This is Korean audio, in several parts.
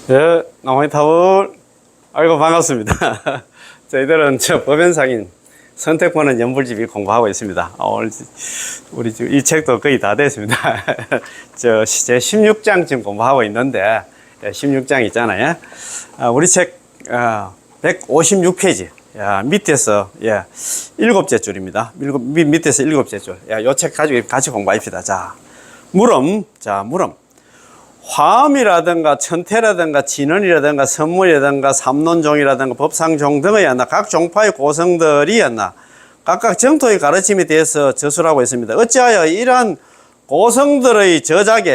네, 나무위타울. 아이고, 반갑습니다. 저희들은 법연상인 선택권은 연불집이 공부하고 있습니다. 오늘 우리 지금 이 책도 거의 다 됐습니다. 제 16장 지금 공부하고 있는데, 16장 있잖아요. 우리 책 156페이지. 밑에서 7째 줄입니다. 밑에서 7째 줄. 요 책 가지고 같이 공부합시다. 자, 물음. 화음이라든가 천태라든가 진언이라든가 선물이라든가 삼론종이라든가 법상종 등의 각 종파의 고성들이 각각 정토의 가르침에 대해서 저술하고 있습니다. 어찌하여 이러한 고성들의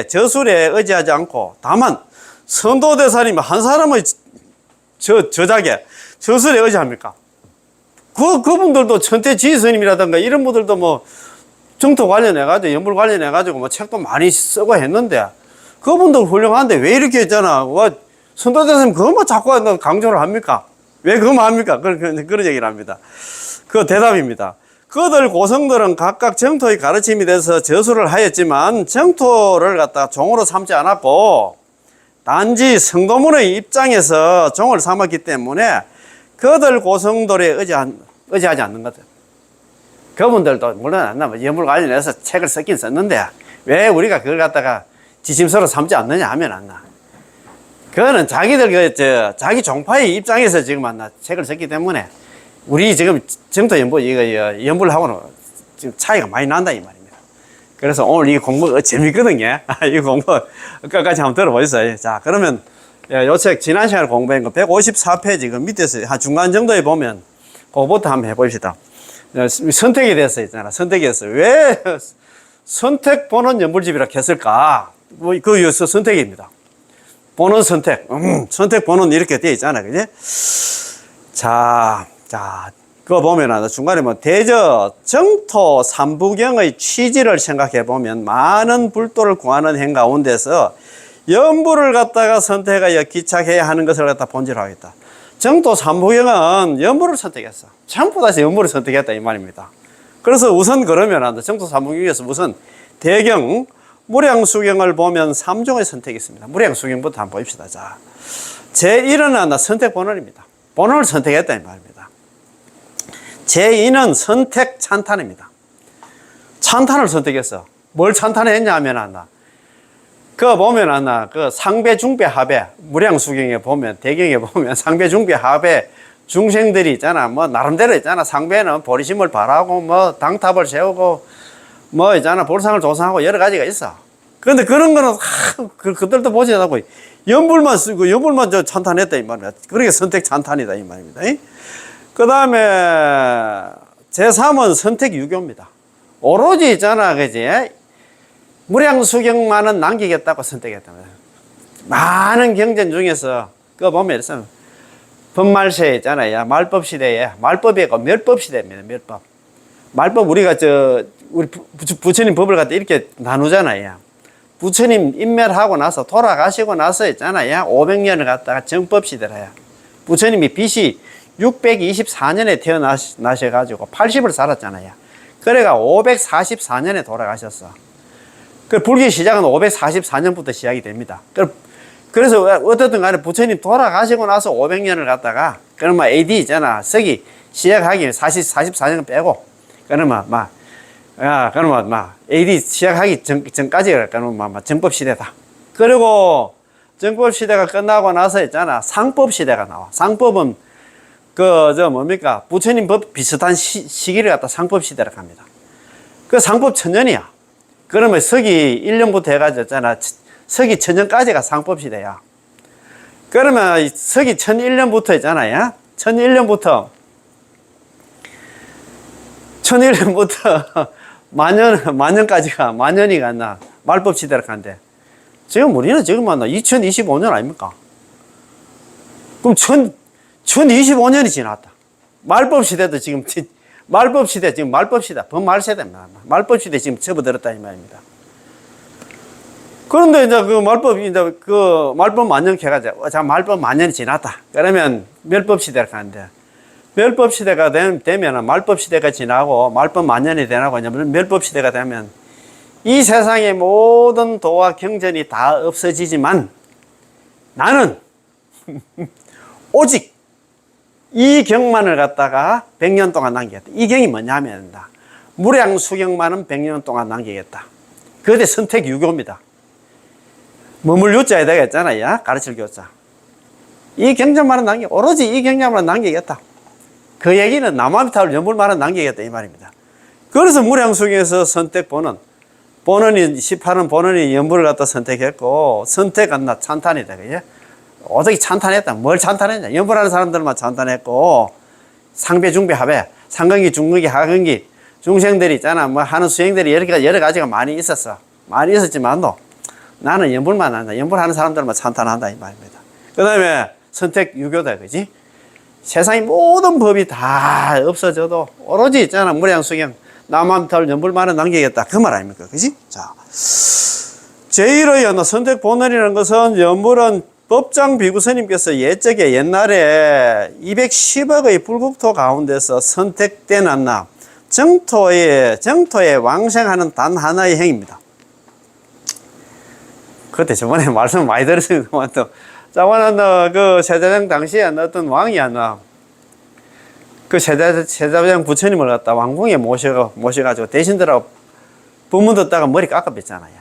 저술에 의지하지 않고 다만 선도대사님 한 사람의 저술에 의지합니까? 그분들도 천태지스님이라든가 이런 분들도 뭐 정토 관련해가지고 연불 관련해가지고 뭐 책도 많이 쓰고 했는데 그분들 훌륭한데 왜 이렇게 했잖아. 선도대사님 그것만 자꾸 강조를 합니까? 왜 그것만 합니까? 그런 얘기를 합니다. 그 대답입니다. 그들 고성들은 각각 정토의 가르침이 돼서 저술을 하였지만 정토를 갖다가 종으로 삼지 않았고 단지 성도문의 입장에서 종을 삼았기 때문에 그들 고성들에 의지하지 않는 거죠. 그분들도 물론 연불 관련해서 책을 썼긴 썼는데 왜 우리가 그걸 갖다가 지침서로 삼지 않느냐 하면 그거는 자기들 자기 종파의 입장에서 지금 책을 썼기 때문에 우리 지금 정토 연불하고는 지금 차이가 많이 난다 이 말입니다. 그래서 오늘 이 공부 재밌거든요. 이 공부 끝까지 한번 들어보세요. 자, 그러면 요 책 지난 시간에 공부한 거 154페이지 그 밑에서 한 중간 정도에 보면 그거부터 한번 해봅시다. 선택에 대해서 있잖아. 선택에서 왜 선택 본원 연불집이라 했을까? 그 선택입니다. 본원 선택. 선택 본원 이렇게 되어 있잖아. 그지? 자, 그거 보면 중간에 대저 정토 삼부경의 취지를 생각해 보면 많은 불도를 구하는 행 가운데서 연불을 갖다가 선택하여 기착해야 하는 것을 갖다 본질로 하겠다. 정토 삼부경은 연불을 선택했어. 전부 다시 연불을 선택했다 이 말입니다. 그래서 우선 그러면 정토 삼부경에서 우선 대경 무량수경을 보면 3종의 선택이 있습니다. 무량수경부터 한번 봅시다. 자, 제1은 선택 본원입니다. 본원을 선택했다 이 말입니다. 제2는 선택 찬탄입니다. 찬탄을 선택했어. 뭘 찬탄했냐 하면 그거 보면 그 상배 중배 하배 무량수경에 보면 대경에 보면 상배 중배 하배 중생들이 있잖아. 뭐 나름대로 있잖아. 상배는 보리심을 바라고 뭐 당탑을 세우고 뭐 있잖아. 볼상을 조성하고 여러 가지가 있어. 그런데 그런 거는 그들도 보지 않고 연불만 쓰고 연불만 찬탄했다 이 말이야. 그러니까 선택 찬탄이다 이 말입니다. 그 다음에 제3은 선택 유교입니다. 오로지 있잖아. 그지? 무량수경만은 남기겠다고 선택했다. 많은 경전 중에서 그거 보면 법말세에 있잖아요. 말법 시대에 말법이 있고 멸법 시대입니다. 멸법. 말법 우리가 우리 부처님 법을 갖다 이렇게 나누잖아요. 부처님 인멸하고 나서 돌아가시고 나서 있잖아요. 500년을 갖다가 정법 시대라요. 부처님이 BC 624년에 태어나셔가지고 80을 살았잖아요. 그래가 544년에 돌아가셨어. 그 불교 시작은 544년부터 시작이 됩니다. 그래서 어떻든 간에 부처님 돌아가시고 나서 500년을 갖다가 그러면 AD 있잖아. 서기 시작하기 44년 빼고 그러면 AD 시작하기 전까지 그러면 정법 시대다. 그리고 정법 시대가 끝나고 나서 있잖아. 상법 시대가 나와. 상법은 부처님 법 비슷한 시기를 갖다 상법 시대로 갑니다. 그 상법 1000년이야. 그러면 서기 1년부터 해가지고 있잖아. 서기 1000년까지가 상법 시대야. 그러면 서기 1001년부터 있잖아요. 1001년부터 만년이 갔나 말법 시대로 간대. 지금 우리는 지금 2025년 아닙니까? 그럼 1025년이 지났다. 말법 시대도 지금 말법 시대 법말 세대입니다. 말법 시대 지금 접어들었다 이 말입니다. 그런데 이제 그 말법 만년 해가지고 자 말법 만년이 지났다. 그러면 멸법 시대로 가는데 멸법 시대가 되면 말법 시대가 지나고 말법 만년이 되나고 멸법 시대가 되면 이 세상의 모든 도와 경전이 다 없어지지만 나는 오직 이 경만을 갖다가 100년 동안 남기겠다. 이 경이 뭐냐면 무량수경만은 100년 동안 남기겠다. 그게 선택유교입니다. 머물 유자에 되겠잖아요. 가르칠 교자. 이 경전만은 오로지 이 경전만은 남기겠다. 그 얘기는 남아미타불 연불만은 남기겠다 이 말입니다. 그래서 무량수경에서 선택본은 18은 본원이 연불을 갖다 선택했고, 선택은 나 찬탄이다. 그죠? 어떻게 찬탄했다. 뭘 찬탄했냐. 연불하는 사람들만 찬탄했고, 상배, 중배, 하배, 상근기, 중근기, 하근기, 중생들이 있잖아. 뭐 하는 수행들이 여러 가지가 많이 있었어. 많이 있었지만도 나는 연불만 한다. 연불하는 사람들만 찬탄한다. 이 말입니다. 그 다음에 선택 유교다. 그지? 세상의 모든 법이 다 없어져도 오로지 있잖아. 무량수경. 남한탈 연불만은 남기겠다. 그 말 아닙니까? 그지? 자. 제1의 선택 본원이라는 것은 연불은 법장 비구스님께서 옛날에 210억의 불국토 가운데서 선택된 정토에 왕생하는 단 하나의 행입니다. 그때 저번에 말씀 많이 들었으니까 또 저번에 그 세자장 당시에 어떤 왕이 그 세자장 부처님을 갖다 왕궁에 모셔가지고 대신들하고 법문 듣다가 머리 깎아뺐잖아요.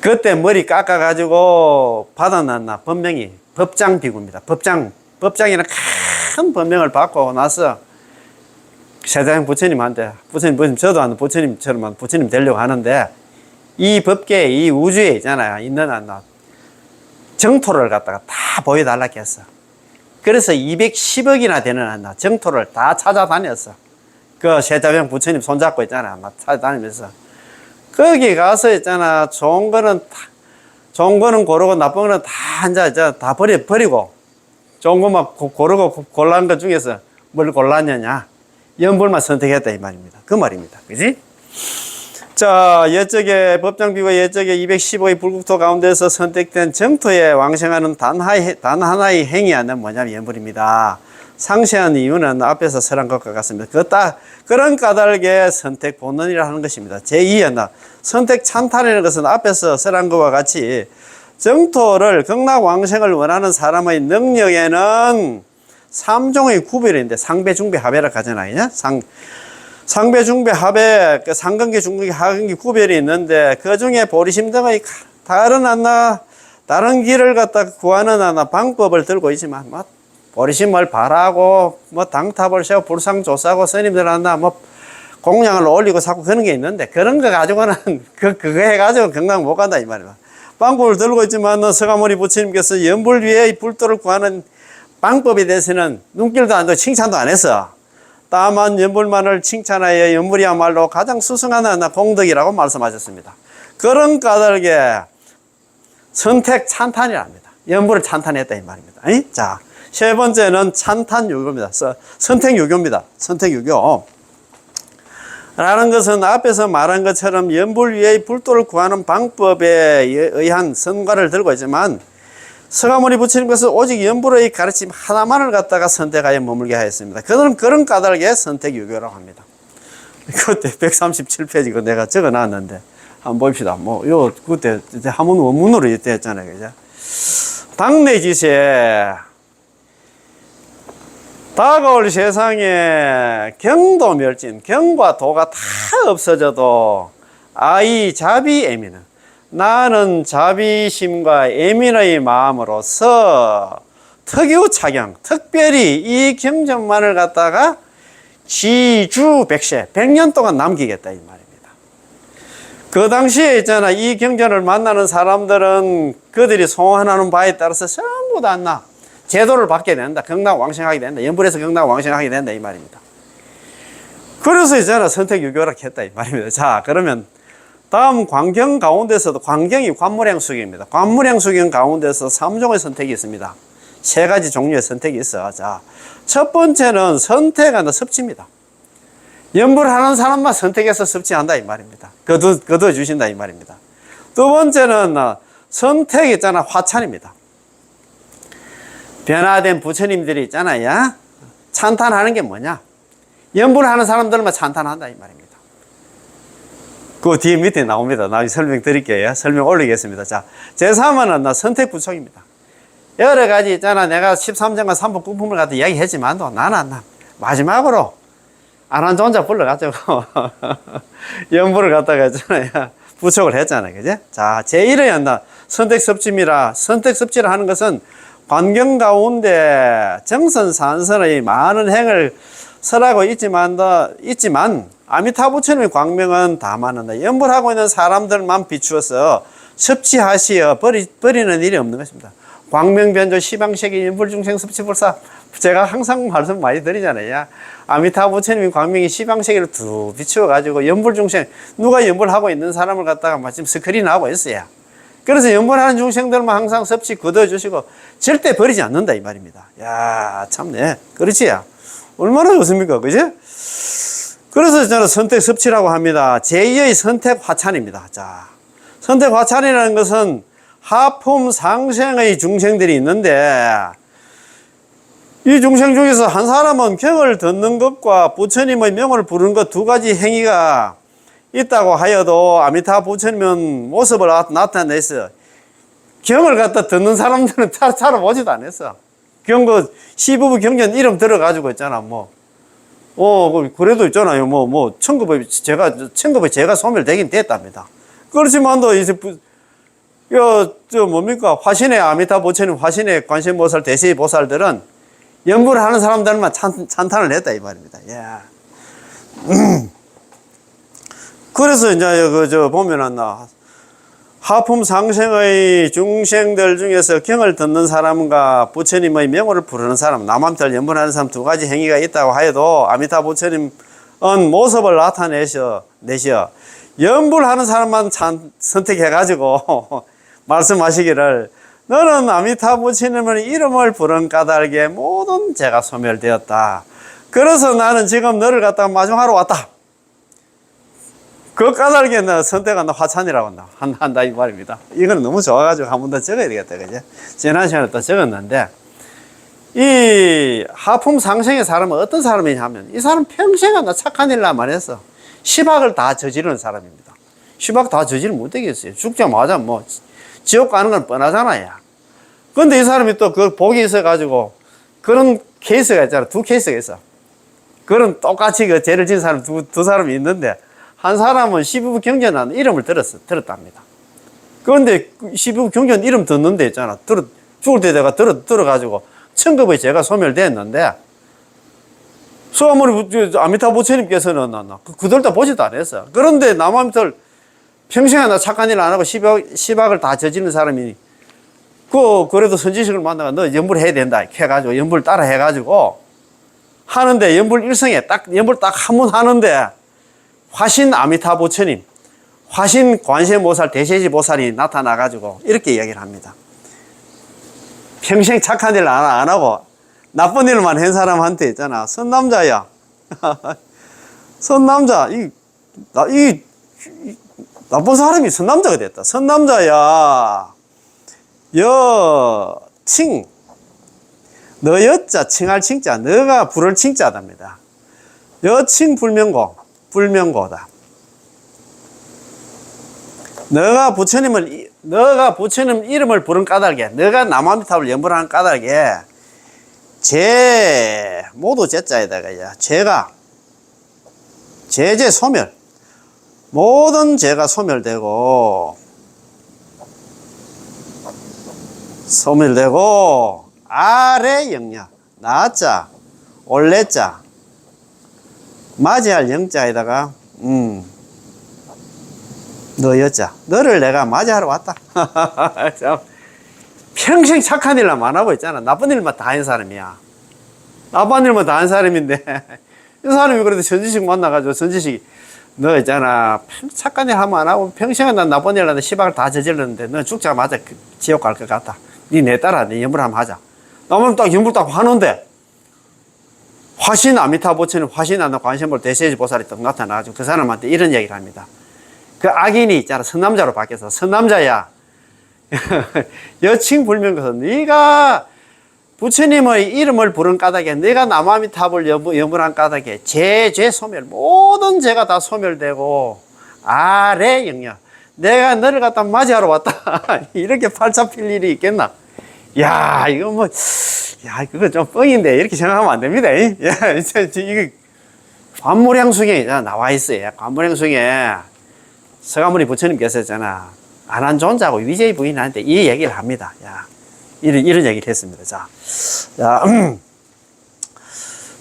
그때 머리 깎아가지고 받아놨나 법명이 법장비구입니다. 법장이는 큰 법명을 받고 나서 세자장 부처님한테 부처님 저도 하는 부처님처럼 부처님 되려고 하는데 이 법계 이 우주에 있잖아요. 있는 정토를 갖다가 다 보여달라고 했어. 그래서 210억이나 되는 정토를 다 찾아다녔어. 그 세자병 부처님 손잡고 있잖아. 막 찾아다니면서. 거기 가서 있잖아. 좋은 거는 고르고 나쁜 거는 다 버리고 좋은 것만 고르고 골라한 것 중에서 뭘 골랐느냐. 연불만 선택했다 이 말입니다. 그 말입니다. 그지? 자, 옛적에 법장비와 옛적에 215의 불국토 가운데서 선택된 정토에 왕생하는 단 하나의 행위하는 뭐냐면 연불입니다. 상세한 이유는 앞에서 설한 것과 같습니다. 그런 까닭에 선택 본원이라 하는 것입니다. 제2의 선택 찬탄이라는 것은 앞에서 설한 것과 같이 정토를 극락 왕생을 원하는 사람의 능력에는 3종의 구별이 있는데 상배, 중배, 하배를 가잖아요. 상배, 중배, 하배, 상근기, 중근기, 하근기 구별이 있는데 그 중에 보리심 등의 다른 길을 갖다 구하는 방법을 들고 있지만 보리심을 바라고 당탑을 세워 불상조사하고 스님들 공양을 올리고 자꾸 그런 게 있는데 그런 거 가지고는 그거 해가지고 경락 못 간다 이 말이야. 방법을 들고 있지만 서가모니 부처님께서 연불 위에 불도를 구하는 방법에 대해서는 눈길도 안 두고 칭찬도 안 했어. 다만 연불만을 칭찬하여 연불이야말로 가장 수승한 공덕이라고 말씀하셨습니다. 그런 까닭에 선택 찬탄이랍니다. 연불을 찬탄했다 이 말입니다. 자, 세 번째는 찬탄유교입니다. 선택유교입니다. 선택유교. 라는 것은 앞에서 말한 것처럼 연불 위에 불도를 구하는 방법에 의한 성과를 들고 있지만 서가모니 부처님께서 오직 연불의 가르침 하나만을 갖다가 선택하여 머물게 하였습니다. 그런 까닭에 선택유교라고 합니다. 그때 137페이지 그 내가 적어 놨는데 한번 봅시다. 그때 한문 원문으로 이때 했잖아요. 그죠? 당내지세 다가올 세상에 경도 멸진, 경과 도가 다 없어져도 아이 자비 애미는 나는 자비심과 애민의 마음으로서 특유차경, 특별히 이 경전만을 갖다가 지주 100세, 100년 동안 남기겠다 이 말입니다. 그 당시에 있잖아, 이 경전을 만나는 사람들은 그들이 소원하는 바에 따라서 전부 다 제도를 받게 된다. 경락 왕생하게 된다. 연불에서 경락 왕생하게 된다 이 말입니다. 그래서 있잖아, 선택유교라 했다 이 말입니다. 자, 그러면 다음 관경 가운데서도 관경이 관무량수경입니다. 관무량수경 가운데서 3종의 선택이 있습니다. 3가지 종류의 선택이 있어. 자, 첫 번째는 선택하는 섭취입니다. 연불하는 사람만 선택해서 섭취한다 이 말입니다. 거둬 주신다 이 말입니다. 두 번째는 선택 있잖아, 화찬입니다. 변화된 부처님들이 있잖아요. 찬탄하는 게 뭐냐? 연불하는 사람들만 찬탄한다 이 말입니다. 그 뒤에 밑에 나옵니다. 나중에 설명 드릴게요. 설명 올리겠습니다. 자, 제3은 선택 부총입니다. 여러 가지 있잖아. 내가 13장과 3부 꿈품을 갖다 이야기했지만도 나는 마지막으로 안한존자 불러가지고 연부를 갖다가 했잖아요. 부촉을 했잖아요. 그죠? 자, 제1의 선택섭지미라. 선택섭지를 하는 것은 환경 가운데 정선산선의 많은 행을 설하고 있지만 아미타 부처님의 광명은 다 많은다. 연불하고 있는 사람들만 비추어서 섭취하시어 버리는 일이 없는 것입니다. 광명변조 시방세계 연불중생 섭취불사. 제가 항상 말씀 많이 드리잖아요. 아미타 부처님이 광명이 시방세계를 두 비추어가지고 연불중생, 누가 연불하고 있는 사람을 갖다가 마침 스크린하고 있어요. 그래서 연불하는 중생들만 항상 섭취 거둬주시고 절대 버리지 않는다 이 말입니다. 야, 참네. 그렇지? 얼마나 좋습니까? 그지? 그래서 저는 선택 섭취라고 합니다. 제2의 선택 화찬입니다. 자, 선택 화찬이라는 것은 하품 상생의 중생들이 있는데 이 중생 중에서 한 사람은 경을 듣는 것과 부처님의 명을 부르는 것 두 가지 행위가 있다고 하여도 아미타 부처님은 모습을 나타내서 경을 갖다 듣는 사람들은 찾아보지도 않았어. 경그 시부부 경전 이름 들어가지고 있잖아. 그래도 있잖아요. 천급의 제가 소멸되긴 됐답니다. 그렇지만도 이제 뭡니까? 화신의 아미타 부처님, 화신의 관세음보살, 대세보살들은 연부를 하는 사람들만 찬탄을 했다 이 말입니다. 야. 그래서 이제 보면은 하품 상생의 중생들 중에서 경을 듣는 사람과 부처님의 명호를 부르는 사람, 남함들 연분하는 사람 두 가지 행위가 있다고 하여도 아미타 부처님은 모습을 나타내셔 연불하는 사람만 선택해가지고 말씀하시기를 너는 아미타 부처님의 이름을 부른 까닭에 모든 죄가 소멸되었다. 그래서 나는 지금 너를 갖다가 마중하러 왔다. 그 까닭에 선택한 화찬이라고 한다 이 말입니다. 이건 너무 좋아가지고 한 번 더 적어야 되겠다. 그죠? 지난 시간에 또 적었는데 이 하품 상생의 사람은 어떤 사람이냐 하면 이 사람 평생에 착한 일만 했어. 시박을 다 저지르는 사람입니다. 시박 다 저지르면 못 되겠어요. 죽자마자 지옥 가는 건 뻔하잖아요. 근데 이 사람이 또 그 복이 있어가지고 그런 케이스가 있잖아. 두 케이스가 있어. 그런 똑같이 그 죄를 지은 사람 두 사람이 있는데 한 사람은 시부부 경전하는 이름을 들었답니다. 그런데 시부부 경전 이름 듣는데 있잖아. 죽을 때 내가 들어가지고 천급의 죄가 소멸됐는데 수아무리 아미타 부처님께서는 그들 다 보지도 않았어. 그런데 남아미들 평생에 착한 일 안 하고 시박을 다 저지른 사람이 그래도 선지식을 만나가 너 연불 해야 된다 해가지고 연불 따라 해가지고 하는데 연불 일성에 연불 딱 한 번 하는데 화신 아미타 부처님, 화신 관세음보살, 대세지보살이 나타나가지고 이렇게 이야기를 합니다. 평생 착한 일 안 하고 나쁜 일만 한 사람한테 있잖아. 선남자야. 선남자. 이 나쁜 사람이 선남자가 됐다. 선남자야. 너 여자 칭할 칭자, 너가 부를 칭자답니다. 여칭 불명고다. 너가 부처님 이름을 부른 까닭에, 너가 남아미탑을 연불하는 까닭에, 모두 제자에다가, 제재 소멸. 모든 죄가 소멸되고, 아래 영냐, 나자, 올레자, 맞이할 영자에다가, 너 여자, 너를 내가 맞이하러 왔다. 평생 착한 일만 안 하고 있잖아. 나쁜 일만 다 한 사람이야. 나쁜 일만 다 한 사람인데, 이 사람이 그래도 선지식 만나가지고, 선지식이, 너 있잖아. 착한 일 하면 안 하고, 평생에 난 나쁜 일 하는데 시박을 다 저질렀는데, 너 죽자마자 지옥 갈 것 같다. 내 따라 내 연불 한번 하자. 나면 딱 연불 딱 하는데, 화신 아미타 부처님, 화신 안나 관세음보살 대세지보살이 딱 나타나가지고 그 사람한테 이런 얘기를 합니다. 그 악인이 있잖아. 선남자로 바뀌어서, 선남자야. 여칭 불명거서 네가 부처님의 이름을 부른 까닭에, 네가 남아미탑을 연불한 까닭에 죄 소멸, 모든 죄가 다 소멸되고 아래 영역, 내가 너를 갖다 맞이하러 왔다. 이렇게 팔자 필 일이 있겠나? 야, 이거 뭐, 야, 그거 좀 뻥인데, 이렇게 생각하면 안 됩니다. 야, 이게, 관무량숭에 나와 있어요. 관무량숭에 서가모니 부처님께서 있잖아. 안한존자하고 위제의 부인한테 이 얘기를 합니다. 야, 이런 얘기를 했습니다.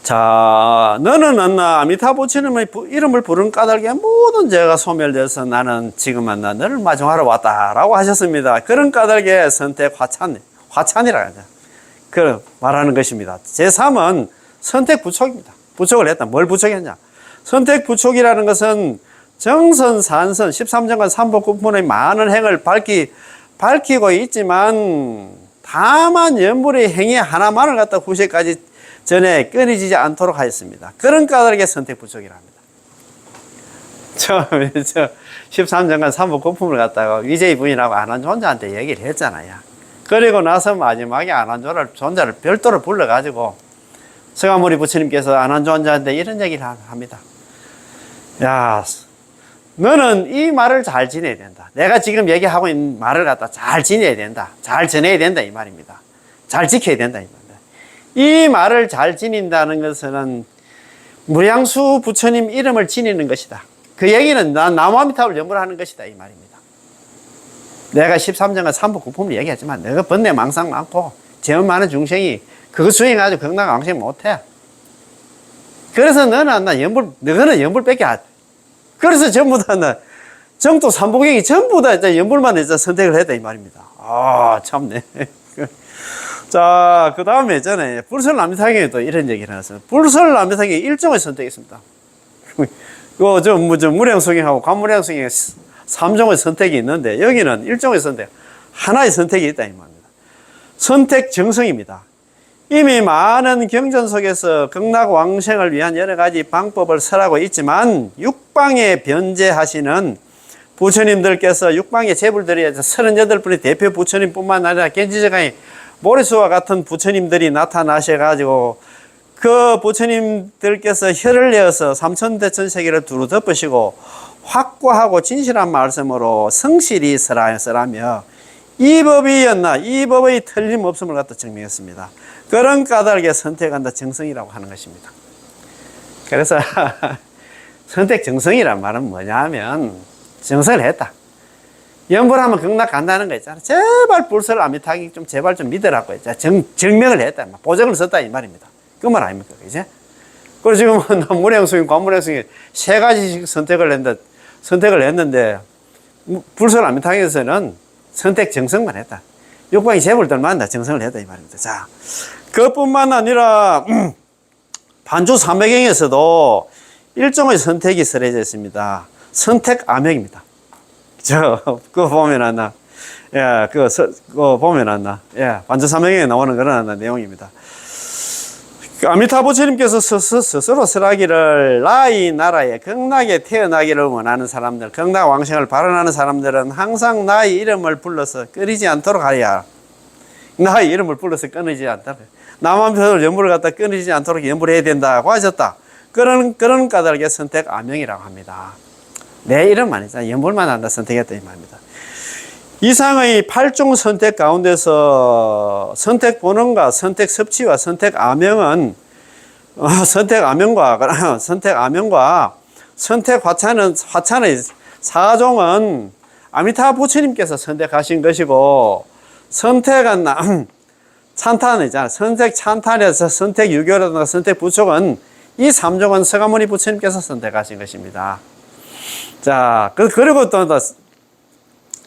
자, 너는 안나 아미타 부처님의 이름을 부르는 까닭에 모든 죄가 소멸돼서 나는 지금 안나 너를 마중하러 왔다라고 하셨습니다. 그런 까닭에 선택 화찬이라 하죠. 그 말하는 것입니다. 제3은 선택 부촉입니다. 부촉을 했다. 뭘 부촉했냐? 선택 부촉이라는 것은 정선, 산선, 13정간 삼복구문의 많은 행을 밝히고 있지만 다만 연불의 행위 하나만을 갖다 후세까지 전에 끊이지 않도록 하였습니다. 그런 까닭에 선택 부촉이라 합니다. 저 13정간 삼복구문을 갖다가 위제의 부인하고 안한존자한테 얘기를 했잖아요. 그리고 나서 마지막에 안한존자를 별도로 불러가지고 서가모니 부처님께서 안한존자한테 이런 얘기를 합니다. 야, 너는 이 말을 잘 지내야 된다. 내가 지금 얘기하고 있는 말을 갖다 잘 지내야 된다. 잘 전해야 된다 이 말입니다. 잘 지켜야 된다 이 말입니다. 이 말을 잘 지닌다는 것은 무량수 부처님 이름을 지니는 것이다. 그 얘기는 나무아미타불 연불을 하는 것이다 이 말입니다. 내가 13정간 삼복구품을 얘기하지만 내가 번뇌 망상 많고 죄업 많은 중생이 그거 수행하지 극락 왕생 못해. 그래서 너는 너는 연불밖에 그래서 전부 다 정도 삼복행이 전부 다 연불만 선택을 했다 이 말입니다. 아 참네. 자, 그 다음에 있잖아요. 불설남미상에 또 이런 얘기를 해놨어요. 불설남미상에 일종의 선택이 있습니다. 무량수행하고 관무량수행 3종의 선택이 있는데 여기는 일종의 선택, 하나의 선택이 있다 이 말입니다. 선택 정성입니다. 이미 많은 경전 속에서 극락 왕생을 위한 여러 가지 방법을 설하고 있지만 육방에 변제하시는 부처님들께서 육방의 제불들이 38분의 대표 부처님뿐만 아니라 gen지제강의 모리수와 같은 부처님들이 나타나셔가지고 그 부처님들께서 혀를 내어서 삼천대천세계를 두루 덮으시고 확고하고 진실한 말씀으로 성실히 설하며 이 법이었나 이 법의 틀림없음을 갖다 증명했습니다. 그런 까닭에 선택한다 정성이라고 하는 것입니다. 그래서 선택 정성이란 말은 뭐냐면 정성을 했다. 연불하면 극락 간다는 거 있잖아. 제발 불설 아미타기 좀 제발 좀 믿으라고 했잖아. 증명을 했다. 보증을 썼다 이 말입니다. 그 말 아닙니까? 그죠? 그리고 지금 무량수행, 관무량수행 세 가지씩 선택을 했는데 불설 아미타기에서는 선택 정성만 했다. 육방이 제불들만 다 정성을 했다 이 말입니다. 자, 그것뿐만 아니라 반주 삼백경에서도 일종의 선택이 설해져 있습니다. 선택 암행입니다. 그거 보면 안나. 예, 그거 보면 안나. 예, 반주 삼백경에 나오는 그런 내용입니다. 아미타 부처님께서 스스로 설하기를 나의 나라에 극락에 태어나기를 원하는 사람들, 극락 왕생을 발언하는 사람들은 항상 나의 이름을 불러서 끊이지 않도록 하여야. 나의 이름을 불러서 끊이지 않도록. 남한편으로 연불을 갖다 끊이지 않도록 연불해야 된다고 하셨다. 그런 까닭의 선택 암명이라고 합니다. 내 이름만 있잖아. 연불만 한다 선택했다 이 말입니다. 이상의 8종 선택 가운데서 선택 본원과 선택 섭취와 선택 암명은 선택 암명과 선택 화찬의 4종은 아미타 부처님께서 선택하신 것이고 선택은 찬탄이잖아. 선택 찬탄에서 선택 유교라든가 선택 부촉은 이 3종은 서가모니 부처님께서 선택하신 것입니다. 자, 그리고 또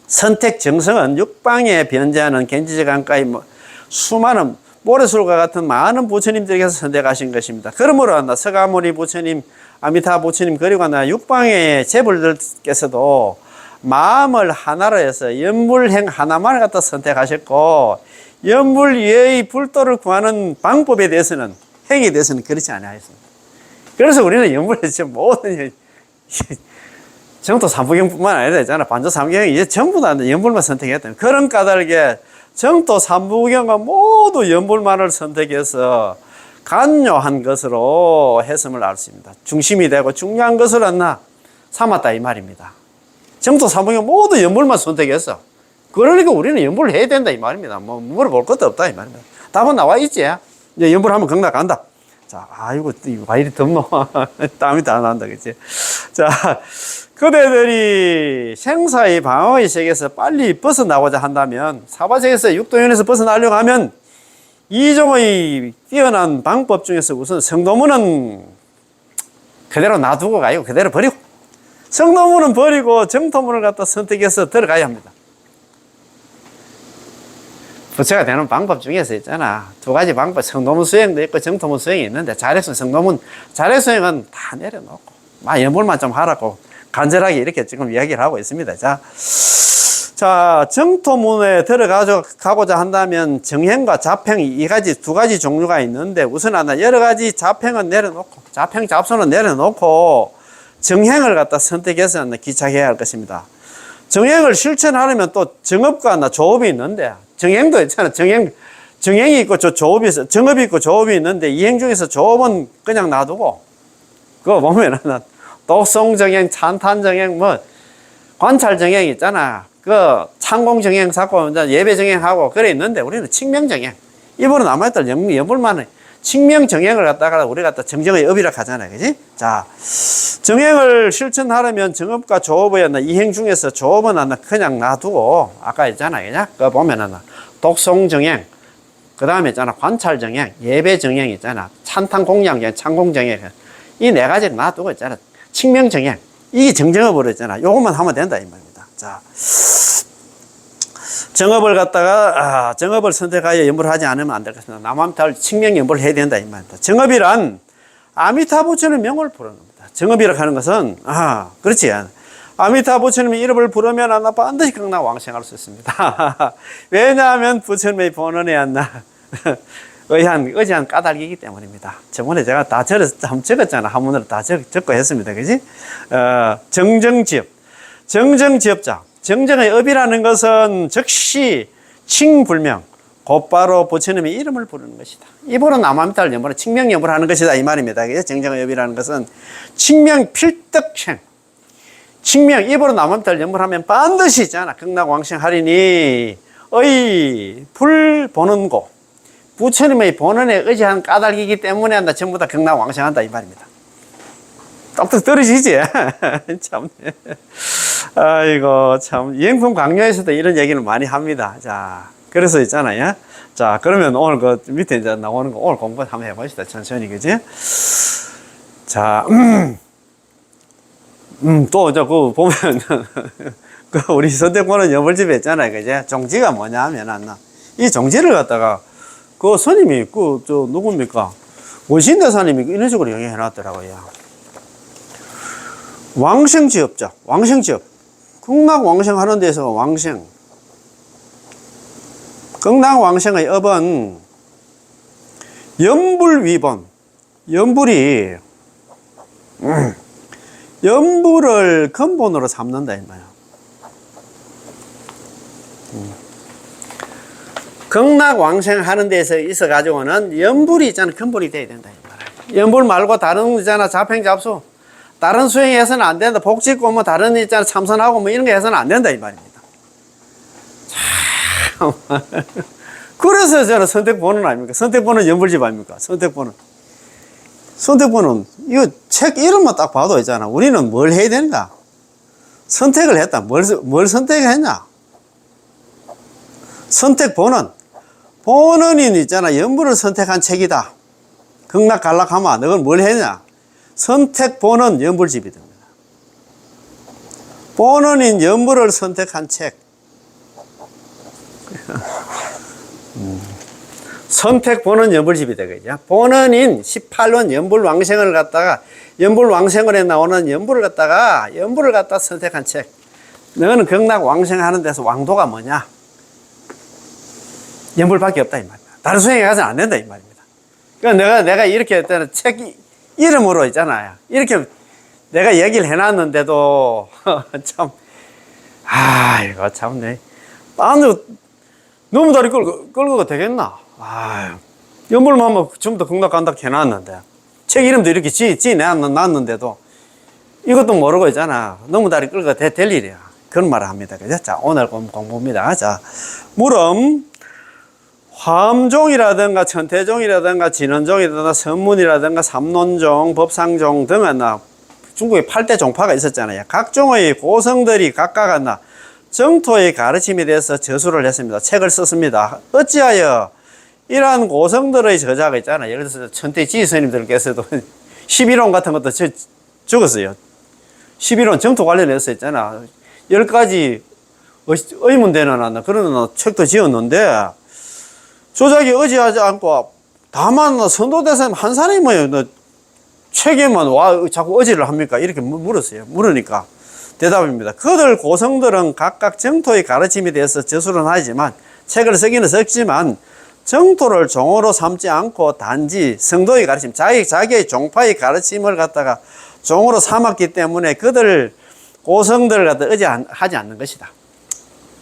선택 정성은 육방에 변제하는 gen지제강가의 수많은 모래술과 같은 많은 부처님들께서 선택하신 것입니다. 그러므로 서가모니 부처님, 아미타 부처님 그리고 육방의 제불들께서도 마음을 하나로 해서 연불행 하나만을 갖다 선택하셨고 연불 위의 불도를 구하는 방법에 대해서는 행에 대해서는 그렇지 않아였습니다. 그래서 우리는 연불에서 모든 정도 삼부경뿐만 아니라 있잖아. 반조 삼부경이 이제 전부 다 연불만 선택했다. 그런 까닭에 정도 삼부경과 모두 연불만을 선택해서 간요한 것으로 했음을 알 수 있습니다. 중심이 되고 중요한 것을 삼았다 이 말입니다. 정도 삼부경 모두 연불만 선택했어. 그러니까 우리는 연불을 해야 된다 이 말입니다. 뭐 물어볼 것도 없다 이 말입니다. 답은 나와 있지. 이제 연불하면 극락 간다. 자, 아이고 이거 왜 이리 덥노? 땀이 다 난다, 그치? 자, 그대들이 생사의 방어의 세계에서 빨리 벗어나고자 한다면, 사바세계에서 육도연에서 벗어나려고 하면 이 종의 뛰어난 방법 중에서 우선 성도문은 그대로 놔두고 가요. 그대로 버리고. 성도문은 버리고 정토문을 갖다 선택해서 들어가야 합니다. 부처가 되는 방법 중에서 있잖아. 두 가지 방법, 성도문 수행도 있고 정토문 수행이 있는데, 자력수행, 성도문, 자력수행은 다 내려놓고, 연불만 좀 하라고 간절하게 이렇게 지금 이야기를 하고 있습니다. 자, 정토문에 들어가고자 한다면 정행과 잡행 두 가지 종류가 있는데, 우선 하나 여러 가지 잡행은 내려놓고, 잡행, 잡소는 내려놓고, 정행을 갖다 선택해서 기착해야 할 것입니다. 정행을 실천하려면 또 정업과 조업이 있는데, 정행도 있잖아. 정행이 있고 조업이 있어. 정업이 있고 조업이 있는데, 이행 중에서 조업은 그냥 놔두고, 그거 보면은, 독송정행, 찬탄정행, 관찰정행 있잖아. 창공정행 자꾸 예배정행하고 그래 있는데, 우리는 칙명정행. 이번은 아마도 연불만은 칙명정행을 갖다가 우리가 갖다 정정의 업이라 하잖아요. 그지? 자, 정행을 실천하려면 정업과 조업의 이행 중에서 조업은 그냥 놔두고, 아까 있잖아요. 그냥? 그거 보면은, 독송정행, 그 다음에 있잖아. 관찰정행, 예배정행 있잖아. 찬탄공양정행, 창공정행. 이 네 가지를 놔두고 있잖아. 칙명정행. 이게 정정업으로 있잖아. 요것만 하면 된다, 이 말입니다. 자. 정업을 선택하여 연불을 하지 않으면 안 되겠습니다. 남아미타불 칙명 연불을 해야 된다 이 말입니다. 정업이란 아미타 부처는 명을 부르는 겁니다. 정업이라고 하는 것은 그렇지. 아미타 부처님의 이름을 부르면 반드시 극락 왕생할 수 있습니다. 왜냐하면 부처님의 본원에 의한 까닭이기 때문입니다. 저번에 제가 다 적었잖아. 한문으로 다 적고 했습니다. 그지? 정정지업. 정정지업자. 정정의 업이라는 것은 즉시 칭불명, 곧바로 부처님의 이름을 부르는 것이다. 이보로 남아미타를 연불하는 칭명연불을 하는 것이다 이 말입니다. 정정의 업이라는 것은 칭명 필득행, 칭명 이보로 남아미타를 연불하면 반드시 있잖아. 극락왕생하리니 불 보는 곳, 부처님의 본원에 의지한 까닭이기 때문에 전부 다 극락왕생한다 이 말입니다. 똑똑 떨어지지? 참. 아이고, 참. 이행품 강요에서도 이런 얘기는 많이 합니다. 자, 그래서 있잖아요. 자, 그러면 오늘 밑에 이제 나오는 거 오늘 공부 한번 해봅시다. 천천히, 그지? 자, 또, 보면, 우리 선택권은 여벌집에 있잖아요. 그지? 종지가 뭐냐 하면, 이 종지를 갖다가, 스님이, 누굽니까? 원신대사님이 이런 식으로 영향해 놨더라고요. 왕생지업자, 왕생지업. 극락왕생 하는 데서 왕생. 극락왕생의 업은 연불위본. 연불을 근본으로 삼는다, 이 말이야. 극락왕생 하는 데서 있어가지고는 연불이 있잖아. 근본이 돼야 된다, 이 말이야. 연불 말고 다른 있잖아. 잡행잡수. 다른 수행해서는 안 된다. 복직고 다른 있잖아. 참선하고 이런 거 해서는 안 된다 이 말입니다. 참. 그래서 저는 선택본은 아닙니까? 선택본은 연불집 아닙니까? 선택본은 이거 책 이름만 딱 봐도 있잖아. 우리는 뭘 해야 되는가? 선택을 했다. 뭘 선택했냐? 본원이 있잖아. 연불을 선택한 책이다. 극락 갈락하면 너는 뭘 했냐? 선택본은 연불집이 됩니다. 본원인 연불을 선택한 책. 선택본은 연불집이 되겠죠. 본원인 18원 연불왕생을 갖다가 연불왕생을에 나오는 연불을 갖다 선택한 책. 너는 극락왕생하는 데서 왕도가 뭐냐? 연불밖에 없다 이 말입니다. 다른 수행에 가서는 안 된다 이 말입니다. 그러니까 내가 이렇게 했다는 책 이름으로 있잖아요. 이렇게 내가 얘기를 해놨는데도 참, 이거 참네. 너무 다리 끌고 되겠나? 연불만 하면 전부 다 극락 간다 해놨는데 책 이름도 이렇게 놨는데도 이것도 모르고 있잖아. 너무 다리 끌고 될 일이야. 그런 말을 합니다. 그죠? 자, 오늘 공부입니다. 자, 물음, 화엄종이라든가 천태종이라든가 진원종이라든가 선문이라든가 삼론종, 법상종 등은 중국에 8대 종파가 있었잖아요. 각 종의 고성들이 각각 정토의 가르침에 대해서 저술을 했습니다. 책을 썼습니다. 어찌하여 이러한 고성들의 저자가 있잖아요. 예를 들어서 천태지 스님들께서도 11론 같은 것도 적었어요. 11론 정토 관련해서 있잖아. 10가지 의문되는 그런 책도 지었는데 조작이 의지하지 않고 다만 선도대사님 한 사람이 책에만 와 자꾸 의지를 합니까? 이렇게 물었어요. 물으니까 대답입니다. 그들 고성들은 각각 정토의 가르침에 대해서 저술은 하지만 책을 쓰기는 썼지만 정토를 종으로 삼지 않고 단지 성도의 가르침, 자기의 종파의 가르침을 갖다가 종으로 삼았기 때문에 그들 고성들을 갖다 의지하지 않는 것이다.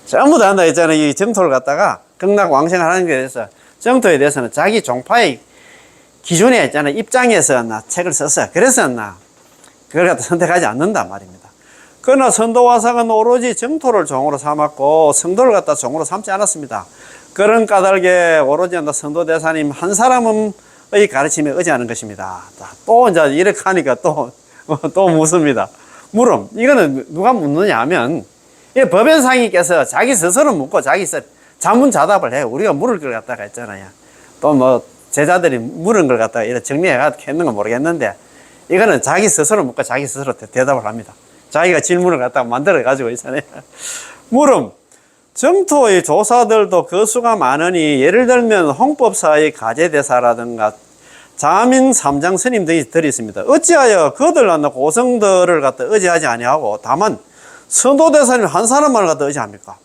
전부 다 한다 했잖아요. 이 정토를 갖다가 극락왕생하는 것에 대해서 정토에 대해서는 자기 종파의 기준에 있잖아요. 입장에서 책을 썼어. 그래서 그걸 갖다 선택하지 않는단 말입니다. 그러나 선도화상은 오로지 정토를 종으로 삼았고 성도를 갖다 종으로 삼지 않았습니다. 그런 까닭에 오로지 선도대사님 한 사람의 가르침에 의지하는 것입니다. 또 이제 이렇게 하니까 또 묻습니다. 물음, 이거는 누가 묻느냐 하면 이 법연상이께서 자기 스스로 묻고 자기 자문자답을 해요. 우리가 물을 걸 갖다가 했잖아요. 또 제자들이 물은 걸 갖다가 이렇게 정리해가지고 했는 건 모르겠는데 이거는 자기 스스로 묻고 자기 스스로 대답을 합니다. 자기가 질문을 갖다가 만들어가지고 있잖아요. 물음, 정토의 조사들도 그 수가 많으니 예를 들면 홍법사의 가제대사라든가 자민 삼장 스님 등이 있습니다. 어찌하여 그들 고성들을 갖다 의지하지 아니하고 다만 선도대사님 한 사람만을 갖다 의지합니까?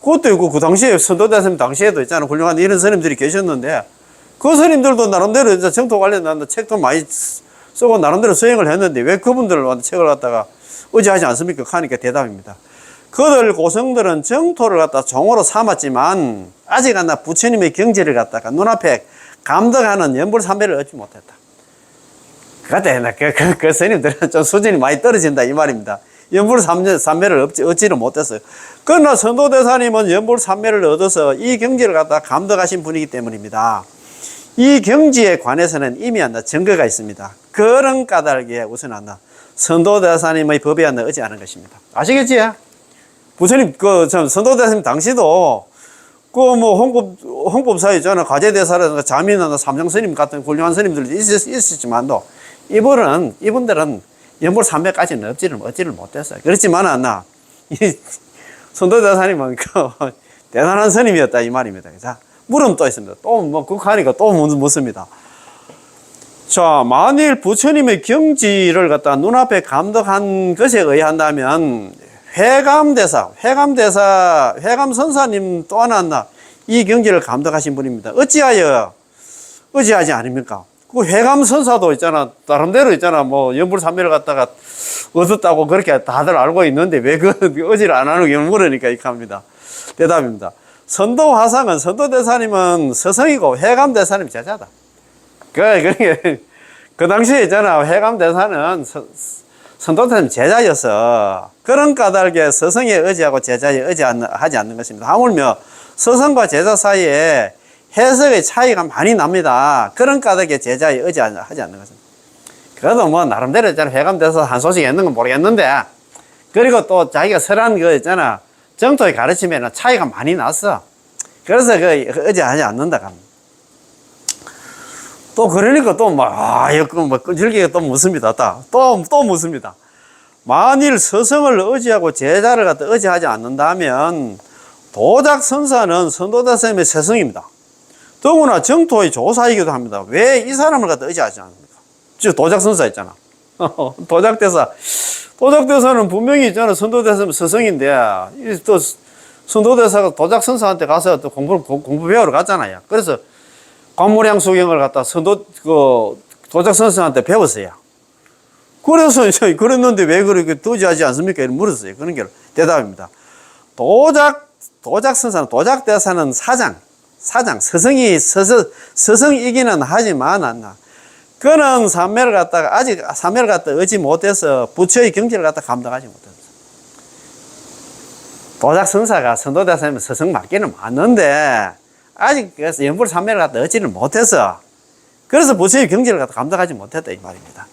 그것도 있고 그 당시에 선도대사님 당시에도 있잖아요. 훌륭한 이런 스님들이 계셨는데 그 스님들도 나름대로 이제 정토 관련된 책도 많이 쓰고 나름대로 수행을 했는데 왜 그분들 책을 갖다가 의지하지 않습니까? 하니까 대답입니다. 그들 고성들은 정토를 갖다 종으로 삼았지만 아직 부처님의 경지를 갖다가 눈앞에 감덕하는 연불삼매를 얻지 못했다. 그 스님들은 좀 수준이 많이 떨어진다 이 말입니다. 연불삼매를 얻지를 못했어요. 그러나 선도대사님은 연불삼매를 얻어서 이 경지를 갖다 감덕하신 분이기 때문입니다. 이 경지에 관해서는 이미 증거가 있습니다. 그런 까닭에 우선 선도대사님의 법에 의지하는 것입니다. 아시겠지? 부처님, 선도대사님 당시도, 홍법사에 있잖아. 가제대사라든가 자민이나 삼장스님 같은 훌륭한 스님들도 있었지만도, 이분들은 연불삼매까지는 얻지를 못했어요. 그렇지만, 이 선도대사님은 대단한 스님이었다, 이 말입니다. 자, 물음 또 있습니다. 하니까 또 묻습니다. 자, 만일 부처님의 경지를 갖다 눈앞에 감독한 것에 의한다면, 회감선사님 또한 이 경지를 감독하신 분입니다. 어찌하여 의지하지 않습니까? 그 회감선사도 있잖아. 나름대로 있잖아. 연불삼매를 갖다가 얻었다고 그렇게 다들 알고 있는데 왜 의지를 안 하는 게 물으니까 이렇게 합니다. 대답입니다. 선도화상은 선도대사님은 스승이고 회감대사님 제자다. 그 당시에 있잖아. 회감대사는 선도대사님 제자였어. 그런 까닭에 스승에 의지하고 제자에 의지하지 않는 것입니다. 하물며 스승과 제자 사이에 해석의 차이가 많이 납니다. 그런 까닭에 제자에 의지하지 않는 것입니다. 그래도 나름대로 있잖아. 회감돼서 한 소식 했는 건 모르겠는데, 그리고 또 자기가 설한 있잖아. 정토의 가르침에는 차이가 많이 났어. 그래서 의지하지 않는다. 또 그러니까 끈질기게 또 묻습니다. 또 묻습니다. 만일 스승을 의지하고 제자를 갖다 의지하지 않는다면 도작선사는 선도대사님의 스승입니다. 더구나 정토의 조사이기도 합니다. 왜 이 사람을 갖다 의지하지 않습니까? 즉 도작선사 있잖아. 도작대사는 분명히 있잖아. 선도대사님 스승인데 또 선도대사가 도작선사한테 가서 또 공부 배우러 갔잖아요. 그래서 관무량 수경을 갖다 도작선사한테 배웠어요. 그래서 그랬는데 왜 그렇게 도지하지 않습니까? 이렇게 물었어요. 그런 게 대답입니다. 도작선사는 도작대사는 사장 스승이기는 하지만 그는 아직 삼매를 갖다 얻지 못해서 부처의 경지를 갖다 감당하지 못했어요. 도작 선사가 선도대사님 스승 맞기는 맞는데 아직 그래서 연불 삼매를 갖다 얻지를 못해서 그래서 부처님 경지를 갖다 감당하지 못했다 이 말입니다.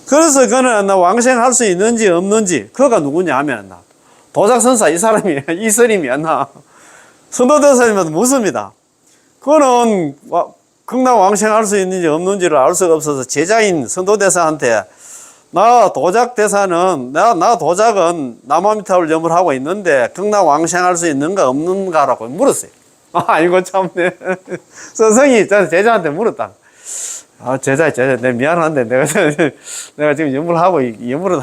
그래서 그는 왕생할 수 있는지 없는지 그가 누구냐 하면 도작 선사 이 사람이 이 스님이었나 선도대사님한테 묻습니다. 그는 극락 왕생할 수 있는지 없는지를 알 수가 없어서 제자인 선도대사한테 나 도작대사는 나 도작은 남아미타불 염을 하고 있는데 극락 왕생할 수 있는가 없는가라고 물었어요. 이거 참네. 스승이 제자한테 물었다. 제자, 내 미안한데 내가 지금 염불을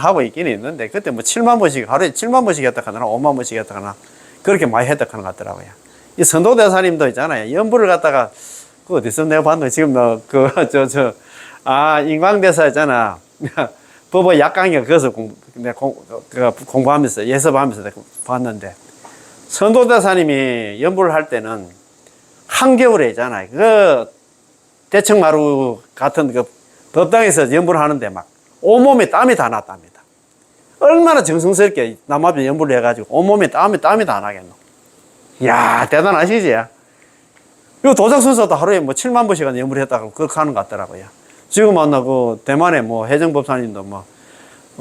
하고 있기는 있는데 그때 뭐 7만 번씩 하루에 7만 번씩 했다 하나 5만 번씩 했다 하나 그렇게 많이 했다 하는 것 같더라고요. 이 선도대사님도 있잖아요. 염불을 갖다가 그 어디서 내가 봤는데 지금 인광대사 있잖아. 법의 약강이가 그것을 공부하면서 예습하면서 봤는데 선도대사님이 연불을 할 때는 한겨울에 있잖아요. 그 대청마루 같은 그 법당에서 연불을 하는데 막 온몸에 땀이 다 났답니다. 얼마나 정성스럽게 남아비 연불을 해가지고 온몸에 땀이 다 나겠노. 이야, 대단하시지? 이 도작선사도 하루에 뭐 7만 번씩 연불을 했다고 그렇게 하는 것 같더라고요. 지금 그 대만의 뭐 해정법사님도 뭐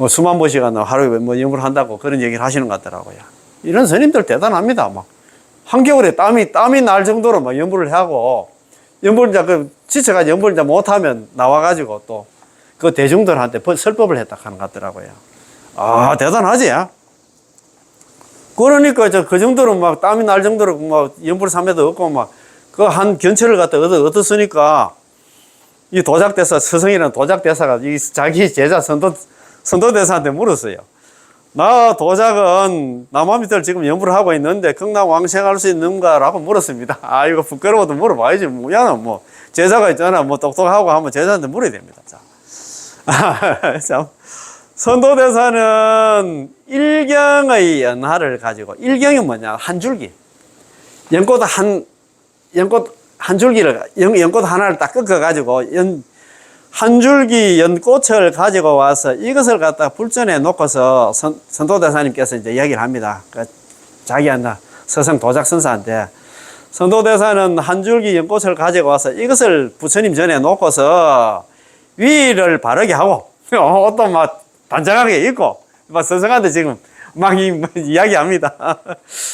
수만 번씩 하루에 뭐 연불을 한다고 그런 얘기를 하시는 것 같더라고요. 이런 스님들 대단합니다. 막 한겨울에 땀이 날 정도로 막 연불을 하고 연불자 지쳐가지고 연불자 못하면 나와가지고 또 그 대중들한테 설법을 했다 하는 것 같더라고요. 대단하지? 그러니까 그 정도로 막 땀이 날 정도로 막 연불 삼매도 없고 막 그 한 견처를 갖다 얻었으니까 이 도작대사 스승이라는 도작대사가 이 자기 제자 선도대사한테 물었어요. 나 도작은 남아미들 지금 연불을 하고 있는데 극락 왕생할 수 있는가라고 물었습니다. 이거 부끄러워도 물어봐야지. 뭐 제자가 있잖아. 뭐 똑똑하고 하면 제자한테 물어야 됩니다. 자. 참. 선도대사는 일경의 연하를 가지고 일경이 뭐냐? 한 줄기. 연꽃 한 줄기를 연꽃 하나를 딱 꺾어 가지고 한 줄기 연꽃을 가지고 와서 이것을 갖다 불전에 놓고서 선도대사님께서 이제 이야기를 합니다. 자기한테 서성 도작선사한테 선도대사는 한 줄기 연꽃을 가지고 와서 이것을 부처님 전에 놓고서 위를 바르게 하고 옷도 막 단정하게 입고 막 스승한테 지금 막 이야기합니다.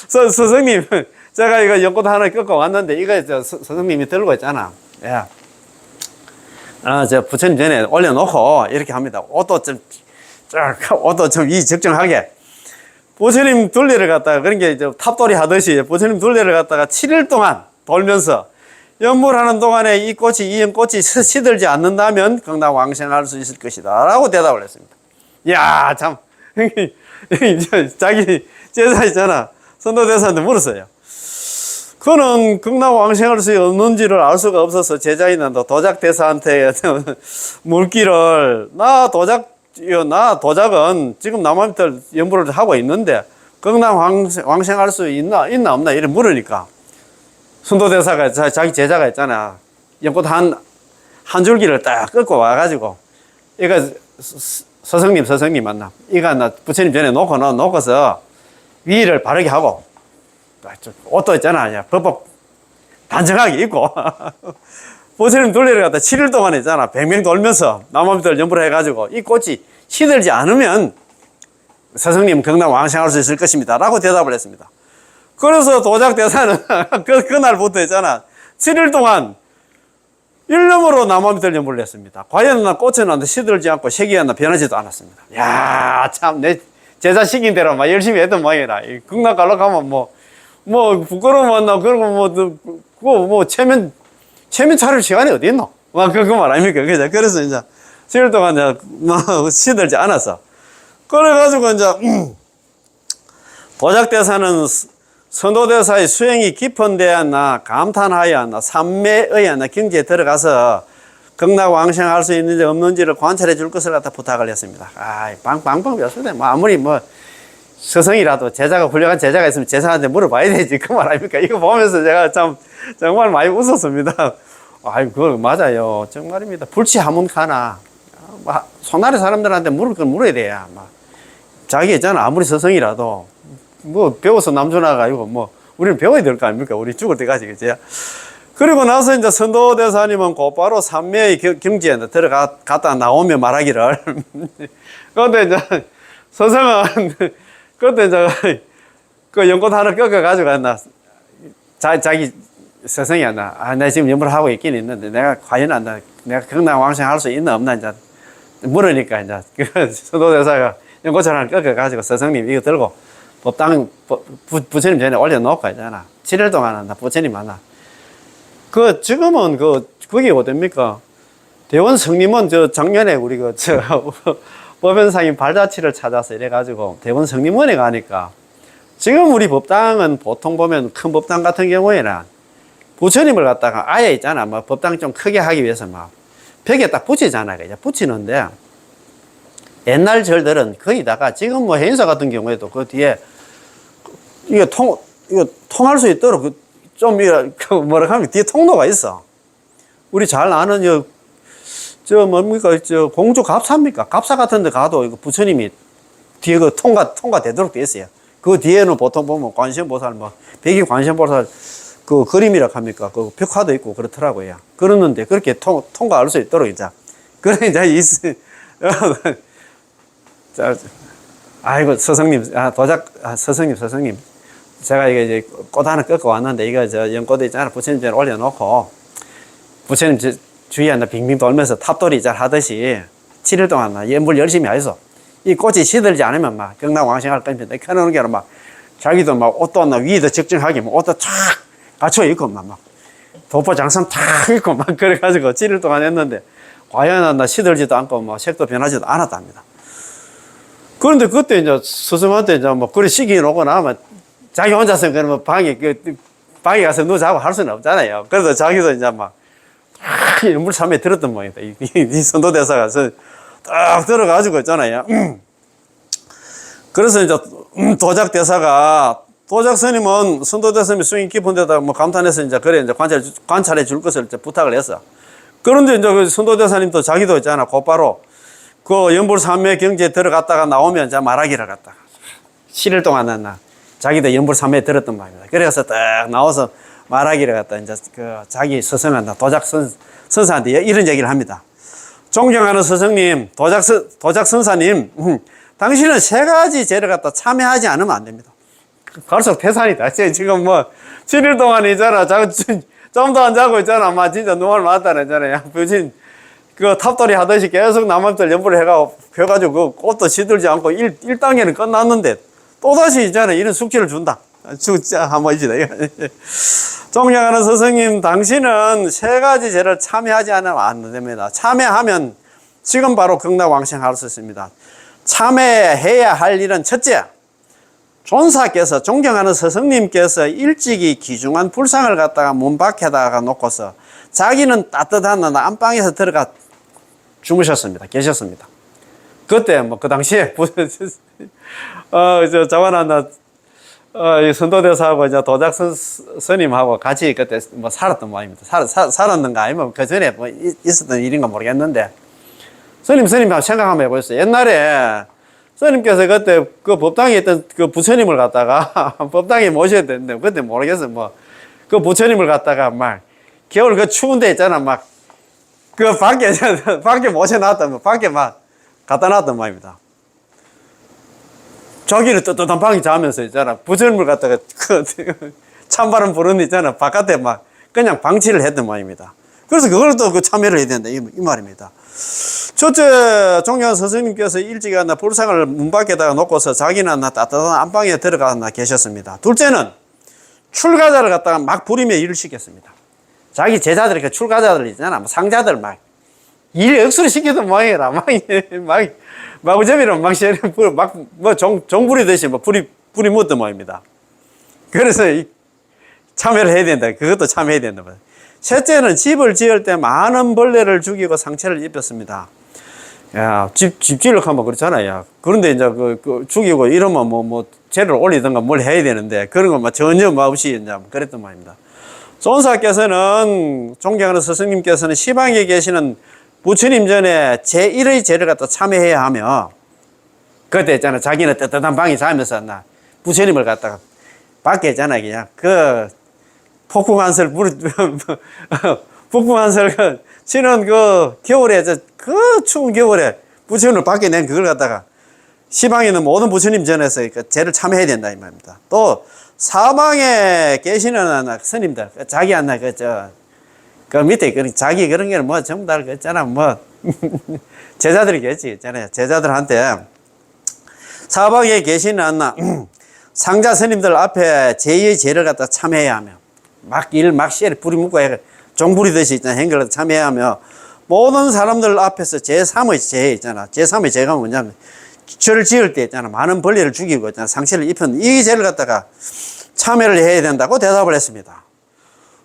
스승님 제가 이거 연꽃 하나 꺾어 왔는데 이거 스승님이 들고 있잖아. 예. 부처님 전에 올려놓고 이렇게 합니다. 옷도 좀 이 적정하게. 부처님 둘레를 갖다가 그런 게 탑돌이 하듯이 부처님 둘레를 갖다가 7일 동안 돌면서 연불하는 동안에 이 연꽃이 시들지 않는다면 극락 왕생할 수 있을 것이다. 라고 대답을 했습니다. 이야, 참. 자기 제자 있잖아. 선도대사한테 물었어요. 그는 극락 왕생할 수 없는지를 알 수가 없어서 제자인은 도작대사한테 물기를 나 도작은 지금 남아미들 연불을 하고 있는데 극락 왕생할 수 있나 없나 이래 물으니까 선도대사가 자기 제자가 있잖아. 연꽃 한 줄기를 딱 꺾고 와가지고 이거 스승님 맞나? 이거 나 부처님 전에 놓고서 위를 바르게 하고 옷도 있잖아. 법법 단정하게 입고 부처님 둘레를 갖다 7일 동안 있잖아. 100명 돌면서 남아미들 연불을 해가지고 이 꽃이 시들지 않으면 스승님 극락 왕생할 수 있을 것입니다. 라고 대답을 했습니다. 그래서 도작대사는 그날부터 있잖아. 7일 동안 일념으로 남아미들 연불을 했습니다. 과연 꽃은 시들지 않고 색이 변하지도 않았습니다. 야, 참 내 제자 시킨 대로 막 열심히 했던 모양이라. 극락 가려고 하면 부끄러우면 그러고 체면 차릴 시간이 어디 있노? 그 말 아닙니까? 그래서 이제 7일 동안 시들지 않았어. 그래가지고 도작대사는 선도대사의 수행이 깊은데 감탄하여 삼매의 경지에 들어가서 극락 왕생할 수 있는지 없는지를 관찰해 줄 것을 갖다 부탁을 했습니다. 방법이 없을 때 아무리 스승이라도 훌륭한 제자가 있으면 제자한테 물어봐야 되지. 그 말 아닙니까? 이거 보면서 제가 정말 많이 웃었습니다. 그거 맞아요. 정말입니다. 불치하면 가나. 손아래 사람들한테 물을 건 물어야 돼야. 자기 있잖아. 아무리 스승이라도 뭐 배워서 남주나가 아니고 뭐 우리는 배워야 될 거 아닙니까? 우리 죽을 때까지 그죠? 그리고 나서 이제 선도대사님은 곧바로 삼매의 경지에 들어갔다 나오며 말하기를. 그런데 이제 서성은 그때 이제 그 연꽃 하나 꺾어가지고 했나 자기 서성이 안나 내가 지금 연구를 하고 있긴 있는데 내가 과연 안나 내가 극락왕생 할 수 있나 없나 이제 물으니까 이제 그 선도대사가 연꽃 하나 꺾어가지고 서성님 이거 들고 법당 부처님 전에 올려놓고 있잖아. 7일 동안 한다 부처님 만나. 그 지금은 그게 어딥니까? 대원 성님은 저 작년에 우리 법연상인 발자취를 찾아서 이래가지고 대원 성님원에 가니까 지금 우리 법당은 보통 보면 큰 법당 같은 경우에는 부처님을 갖다가 아예 있잖아. 뭐 법당 좀 크게 하기 위해서 막 벽에 딱 붙이잖아. 그냥 붙이는데 옛날 절들은 거기다가 지금 뭐 해인사 같은 경우에도 그 뒤에 이거 통할 수 있도록 좀 뭐라 하면 뒤에 통로가 있어. 우리 잘 아는 저 뭡니까 공주 갑사입니까? 갑사 같은 데 가도 이거 부처님이 뒤에 그 통과되도록 돼 있어요. 그 뒤에는 보통 보면 관세음보살 뭐 백이 관세음보살 그 그림이라고 합니까? 그 벽화도 있고 그렇더라고요. 그러는데 그렇게 통과할 수 있도록 이제 그래 이제 아이고 스승님 스승님 제가 이게 이제 꽃 하나 꺾어 왔는데 이거 저 연꽃에 있잖아 부처님 전에 올려놓고 부처님 주위에 빙빙 돌면서 탑돌이 잘 하듯이 7일 동안 연불 열심히 하셔서 이 꽃이 시들지 않으면 막 극락왕생할 겁니다. 켜놓은 게 막 자기도 막 옷도 위에도 적정하게 막 옷도 쫙 갖춰 입고 막 도포 장상 탁 입고 막 그래가지고 7일 동안 했는데 과연 시들지도 않고 막 색도 변하지도 않았답니다. 그런데 그때 이제 스승한테 이제 뭐 그래 시기 놓고 나면 자기 혼자서 그러면 방에 가서 누자고 할 수는 없잖아요. 그래서 자기도 이제 막 물 참에 들었던 모양이다. 이 선도대사가 딱 들어가지고 있잖아요. 그래서 이제 도작대사가 도작 스님은 선도대사님이 수행 깊은 데다 뭐 감탄해서 이제 그래 이제 관찰해 줄 것을 이제 부탁을 했어. 그런데 이제 그 선도대사님도 자기도 있잖아. 곧바로 그 연불삼매 경지에 들어갔다가 나오면 이제 말하기를 갔다가 7일 동안 했나 자기도 연불삼매에 들었던 말입니다. 그래서 딱 나와서 말하기를 갖다 이제 그 자기 스승한테 도작 선사한테 이런 얘기를 합니다. 존경하는 스승님, 도작 선사님, 당신은 3가지 죄를 갖다 참여하지 않으면 안 됩니다. 갈수록 태산이다. 지금 뭐 7일 동안 있잖아. 잠도 안 자고 있잖아. 막 진짜 눈알 맞다잖아요. 부진 그 탑돌이 하듯이 계속 남한들 연불을 해가지고 그 꽃도 시들지 않고 1단계는 끝났는데 또다시 있잖아. 이런 숙제를 준다. 진짜 한번 이지다. 존경하는 스승님, 당신은 3가지 죄를 참여하지 않으면 안 됩니다. 참여하면 지금 바로 극락왕생할 수 있습니다. 참여해야 할 일은 첫째, 존사께서 존경하는 스승님께서 일찍이 귀중한 불상을 갖다가 문 밖에다가 놓고서 자기는 따뜻한 안방에서 들어가 주무셨습니다. 계셨습니다. 그때 뭐 그 당시에 자관한다 선도대사하고 이제 도작 스님하고 같이 그때 뭐 살았던 모양입니다. 살았는가 아니면 그 전에 뭐 있었던 일인가 모르겠는데 스님하고 생각 한번 해보셨어요. 옛날에 스님께서 그때 그 법당에 있던 그 부처님을 갖다가 법당에 모셔야 되는데 그때 모르겠어요. 뭐 그 부처님을 갖다가 막 겨울 그 추운 데 있잖아. 막 그 밖에 모셔놨던 밖에 막 갖다 놨던 모양입니다. 자기는 뜨뜻한 방에 자면서 있잖아. 부처님을 갖다가 찬바람 부르는 있잖아. 바깥에 막 그냥 방치를 했던 모양입니다. 그래서 그걸 또 참여를 해야 된다. 이 말입니다. 첫째, 존경하는 스승님께서 일찍 불상을 문 밖에다가 놓고서 자기는 따뜻한 안방에 들어가 계셨습니다. 둘째는 출가자를 갖다가 막 부리며 일을 시켰습니다. 자기 제자들, 출가자들 있잖아. 상자들 막 일 억수로 시키던 모양이라. 마구잡이로 종 부리듯이 불이 묻던 모양입니다. 그래서 참여를 해야 된다. 그것도 참여해야 된다. 셋째는 집을 지을 때 많은 벌레를 죽이고 상처를 입혔습니다. 야, 집 지으려고 하면 그렇잖아요. 그런데 이제 죽이고 이러면 죄를 올리든가 뭘 해야 되는데 그런 거 전혀 없이 이제 그랬던 말입니다. 존사께서는, 존경하는 스승님께서는 시방에 계시는 부처님 전에 제1의 죄를 갖다 참여해야 하며, 그때 있잖아. 자기는 뜨뜻한 방에 자면서 부처님을 갖다가 밖에 있잖아, 그냥. 그, 폭풍한설, 폭풍한설, 치는 그 겨울에, 그 추운 겨울에 부처님을 밖에 낸 그걸 갖다가 시방에 있는 모든 부처님 전에서 그 제를 참여해야 된다, 이 말입니다. 또, 사방에 계시는 스님들, 자기 하나, 그 밑에 자기 그런 게 뭐 전부 다 있잖아, 뭐. 제자들이겠지, 있잖아요. 제자들한테 사방에 계시는 상자 스님들 앞에 제2의 제를 갖다 참여해야 하며, 막 씨를 뿌리 묶고 종부리듯이 있잖아, 행걸 참여해야 하며, 모든 사람들 앞에서 제3의 제 있잖아. 제3의 제가 뭐냐면, 죄를 지을 때 있잖아. 많은 벌레를 죽이고 있잖아. 상처를 입힌 이 죄를 갖다가 참여를 해야 된다고 대답을 했습니다.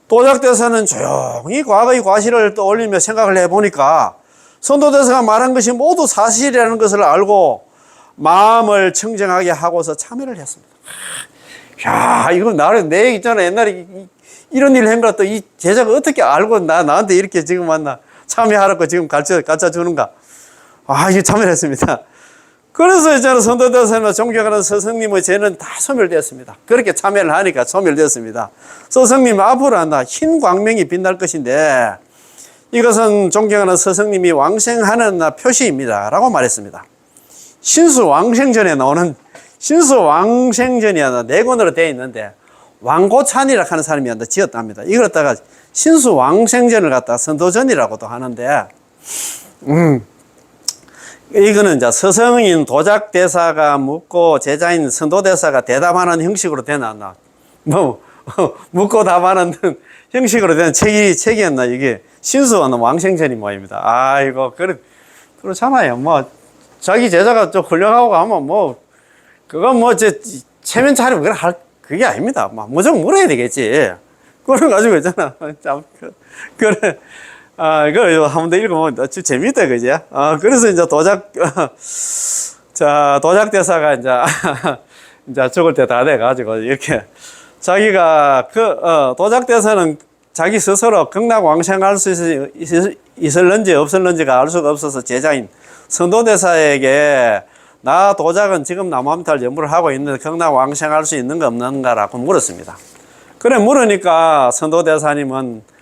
도작대사는 조용히 과거의 과실을 떠올리며 생각을 해보니까 선도대사가 말한 것이 모두 사실이라는 것을 알고 마음을 청정하게 하고서 참여를 했습니다. 야, 이거 내 얘기 있잖아. 옛날에 이런 일을 한 거라 이 제자가 어떻게 알고 나한테 이렇게 지금 참여하라고 지금 가르쳐 주는가. 아, 이게 참여를 했습니다. 그래서 있잖아, 선도대사나 존경하는 스승님의 죄는 다 소멸되었습니다. 그렇게 참여를 하니까 소멸되었습니다. 스승님 앞으로 흰 광명이 빛날 것인데 이것은 존경하는 스승님이 왕생하는 표시입니다. 라고 말했습니다. 신수왕생전에 나오는 신수왕생전이 네 권으로 되어 있는데 왕고찬이라고 하는 사람이 지었답니다. 이걸 갖다가 신수왕생전을 갖다가 선도전이라고도 하는데 이거는 이제 서성인 도작대사가 묻고 제자인 선도대사가 대답하는 형식으로 되나 묻고 답하는 형식으로 된 책이었나 이게 신수와 왕생전이 모입니다. 아이고 그렇잖아요. 뭐 자기 제자가 좀 훌륭하고 하면 그건 체면 차리고 그게 아닙니다. 무조건 물어야 되겠지. 그걸 가지고 있잖아. 참 그래. 이거 한 번 더 읽으면 아주 재밌다, 그지? 그래서 이제 도작대사가 이제 죽을 때 다 돼가지고, 이렇게, 자기가, 도작대사는 자기 스스로 극락왕생할 수 있을런지 없을런지가 알 수가 없어서 제자인 선도대사에게 나 도작은 지금 나무함탈 연부를 하고 있는데 극락왕생할 수 있는가 없는가라고 물었습니다. 그래, 물으니까 선도대사님은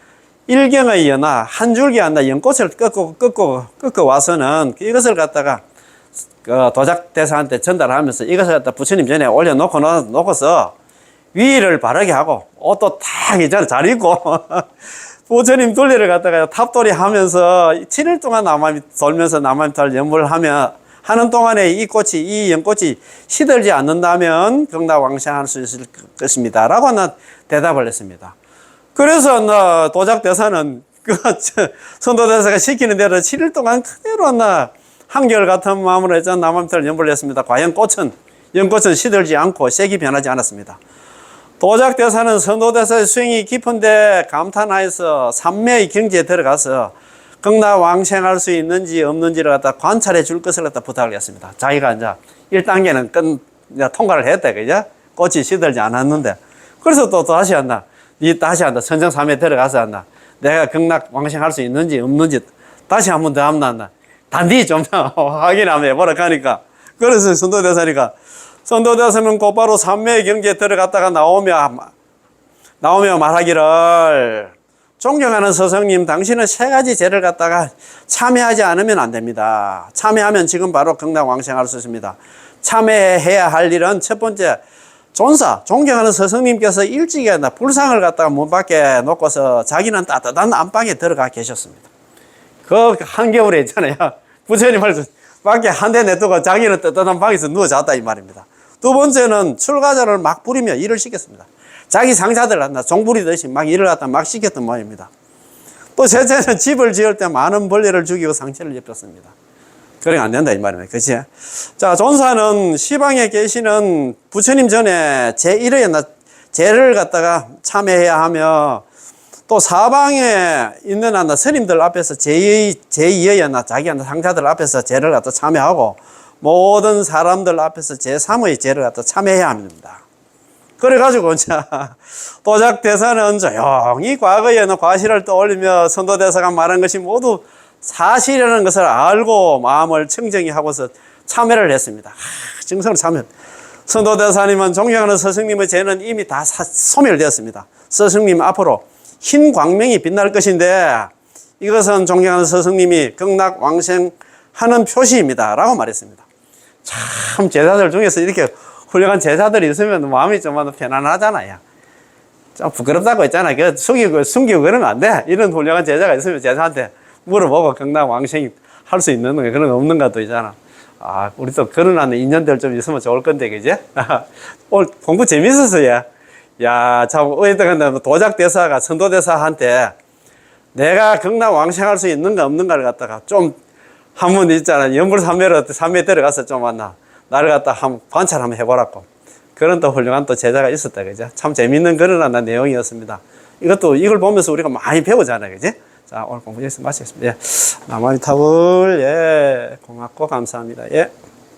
일경의 연화, 한 줄기 연꽃을 꺾고 와서는 이것을 갖다가 도작대사한테 전달하면서 이것을 갖다 부처님 전에 올려놓고서 위를 바르게 하고 옷도 딱 이제 잘 입고 부처님 둘레를 갖다가 탑돌이 하면서 7일 동안 남아미 돌면서 남아미탈 연부를 하는 동안에 이 연꽃이 시들지 않는다면 극락왕생할 수 있을 것입니다. 라고 대답을 했습니다. 그래서 도작대사는 선도대사가 시키는 대로 7일 동안 그대로 한결같은 마음으로 했잖아 남아미탈 연부를 했습니다. 과연 연꽃은 시들지 않고 색이 변하지 않았습니다. 도작대사는 선도대사의 수행이 깊은데 감탄하여서 삼매의 경지에 들어가서 극락왕생할 수 있는지 없는지를 갖다 관찰해 줄 것을 갖다 부탁을 했습니다. 자기가 이제 1단계는 통과를 했다, 그죠? 꽃이 시들지 않았는데. 그래서 또 다시 선정삼에 들어가서 내가 극락왕생할 수 있는지 없는지 다시 한 번 더 하면 단디 좀 확인 한번 해보라 하니까. 그래서 선도대사는 곧바로 삼매의 경지에 들어갔다가 나오며 말하기를 존경하는 스승님, 당신은 세 가지 죄를 갖다가 참여하지 않으면 안 됩니다. 참여하면 지금 바로 극락왕생할 수 있습니다. 참여해야 할 일은 첫 번째, 존경하는 스승님께서 일찍이 불상을 갖다가 문 밖에 놓고서 자기는 따뜻한 안방에 들어가 계셨습니다. 그 한겨울에 있잖아요. 부처님을 밖에 한 대 내두고 자기는 따뜻한 방에서 누워 잤다 이 말입니다. 두 번째는 출가자를 막 부리며 일을 시켰습니다. 자기 상사들 종부리듯이 막 일을 갖다 막 시켰던 모양입니다. 또 셋째는 집을 지을 때 많은 벌레를 죽이고 상처를 입혔습니다. 그러면 안 된다 이 말입니다. 그치? 자, 존사는 시방에 계시는 부처님 전에 제1회 제를 갖다가 참여해야 하며 또 사방에 있는 스님들 앞에서 제2의 자기 상사들 앞에서 제를 갖다 참여하고 모든 사람들 앞에서 제3의 제를 갖다 참여해야 합니다. 그래가지고 도작대사는 조용히 과거의 과실을 떠올리며 선도대사가 말한 것이 모두 사실이라는 것을 알고 마음을 청정히 하고서 참여를 했습니다. 증성을 참여. 선도대사님은 존경하는 스승님의 죄는 이미 다 소멸되었습니다. 스승님 앞으로 흰 광명이 빛날 것인데 이것은 존경하는 스승님이 극락왕생하는 표시입니다. 라고 말했습니다. 참 제자들 중에서 이렇게 훌륭한 제자들이 있으면 마음이 좀 편안하잖아요. 좀 부끄럽다고 했잖아. 숨기고 그러면 안 돼. 이런 훌륭한 제자가 있으면 제자한테 물어보고 극락왕생이 할 수 있는 거 그런 거 없는 것도 있잖아. 아, 우리도 그런 안에 인연들 좀 있으면 좋을 건데, 그지? 오늘 공부 재밌었어요. 야, 참, 어쨌든 도작대사가 선도대사한테 내가 극락왕생할 수 있는가 없는가를 갖다가 좀 한번 있잖아. 연불산매로 산매 들어가서 좀 나를 갖다 한번 관찰 한번 해보라고. 그런 또 훌륭한 또 제자가 있었다, 그죠? 참 재밌는 그런 내용이었습니다. 이걸 보면서 우리가 많이 배우잖아요, 그지? 자, 오늘 공부 여기서 마치겠습니다. 예. 나만이 탑을, 예. 고맙고 감사합니다. 예.